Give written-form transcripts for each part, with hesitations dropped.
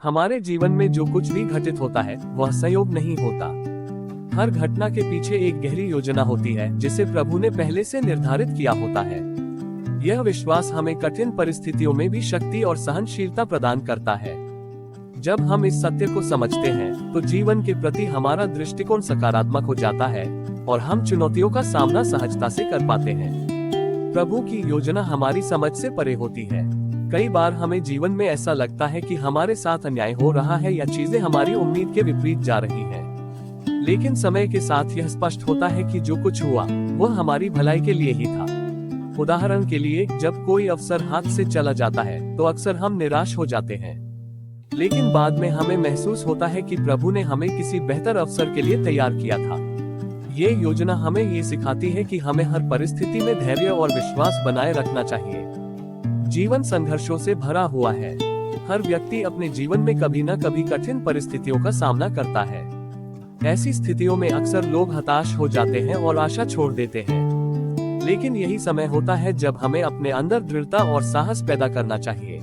हमारे जीवन में जो कुछ भी घटित होता है वह संयोग नहीं होता। हर घटना के पीछे एक गहरी योजना होती है जिसे प्रभु ने पहले से निर्धारित किया होता है। यह विश्वास हमें कठिन परिस्थितियों में भी शक्ति और सहनशीलता प्रदान करता है। जब हम इस सत्य को समझते हैं तो जीवन के प्रति हमारा दृष्टिकोण सकारात्मक हो जाता है और हम चुनौतियों का सामना सहजता से कर पाते हैं। प्रभु की योजना हमारी समझ से परे होती है। कई बार हमें जीवन में ऐसा लगता है कि हमारे साथ अन्याय हो रहा है या चीजें हमारी उम्मीद के विपरीत जा रही हैं। लेकिन समय के साथ यह स्पष्ट होता है कि जो कुछ हुआ वह हमारी भलाई के लिए ही था। उदाहरण के लिए, जब कोई अवसर हाथ से चला जाता है तो अक्सर हम निराश हो जाते हैं, लेकिन बाद में हमें महसूस होता है कि प्रभु ने हमें किसी बेहतर अवसर के लिए तैयार किया था। ये योजना हमें ये सिखाती है कि हमें हर परिस्थिति में धैर्य और विश्वास बनाए रखना चाहिए। जीवन संघर्षों से भरा हुआ है। हर व्यक्ति अपने जीवन में कभी न कभी कठिन परिस्थितियों का सामना करता है। ऐसी स्थितियों में अक्सर लोग हताश हो जाते हैं और आशा छोड़ देते हैं। लेकिन यही समय होता है जब हमें अपने अंदर दृढ़ता और साहस पैदा करना चाहिए।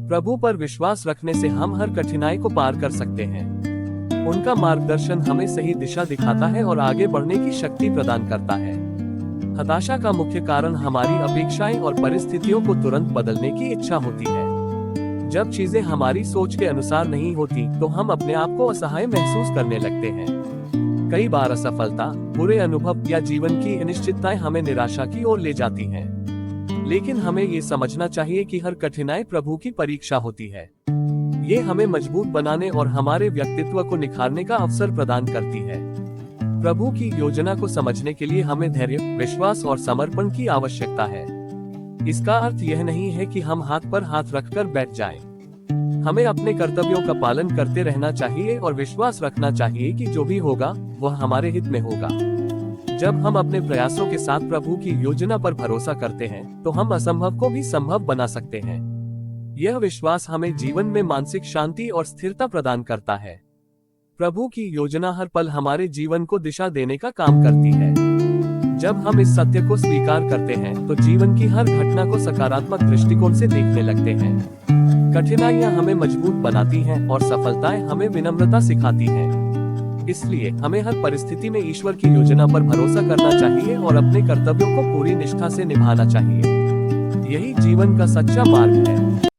प्रभु पर विश्वास रखने से हम हर कठिनाई को पार कर सकते हैं। उनका मार्गदर्शन हमें सही दिशा दिखाता है और आगे बढ़ने की शक्ति प्रदान करता है। हताशा का मुख्य कारण हमारी अपेक्षाएं और परिस्थितियों को तुरंत बदलने की इच्छा होती है। जब चीजें हमारी सोच के अनुसार नहीं होती तो हम अपने आप को असहाय महसूस करने लगते हैं। कई बार असफलता, बुरे अनुभव या जीवन की अनिश्चितताएं हमें निराशा की ओर ले जाती हैं। लेकिन हमें ये समझना चाहिए कि हर कठिनाई प्रभु की परीक्षा होती है। ये हमें मजबूत बनाने और हमारे व्यक्तित्व को निखारने का अवसर प्रदान करती है। प्रभु की योजना को समझने के लिए हमें धैर्य, विश्वास और समर्पण की आवश्यकता है। इसका अर्थ यह नहीं है कि हम हाथ पर हाथ रखकर बैठ जाएं। हमें अपने कर्तव्यों का पालन करते रहना चाहिए और विश्वास रखना चाहिए कि जो भी होगा वह हमारे हित में होगा। जब हम अपने प्रयासों के साथ प्रभु की योजना पर भरोसा करते हैं तो हम असंभव को भी संभव बना सकते हैं। यह विश्वास हमें जीवन में मानसिक शांति और स्थिरता प्रदान करता है। प्रभु की योजना हर पल हमारे जीवन को दिशा देने का काम करती है। जब हम इस सत्य को स्वीकार करते हैं तो जीवन की हर घटना को सकारात्मक दृष्टिकोण से देखने लगते हैं। कठिनाइयां हमें मजबूत बनाती हैं और सफलताएं हमें विनम्रता सिखाती हैं। इसलिए हमें हर परिस्थिति में ईश्वर की योजना पर भरोसा करना चाहिए और अपने कर्तव्यों को पूरी निष्ठा से निभाना चाहिए। यही जीवन का सच्चा मार्ग है।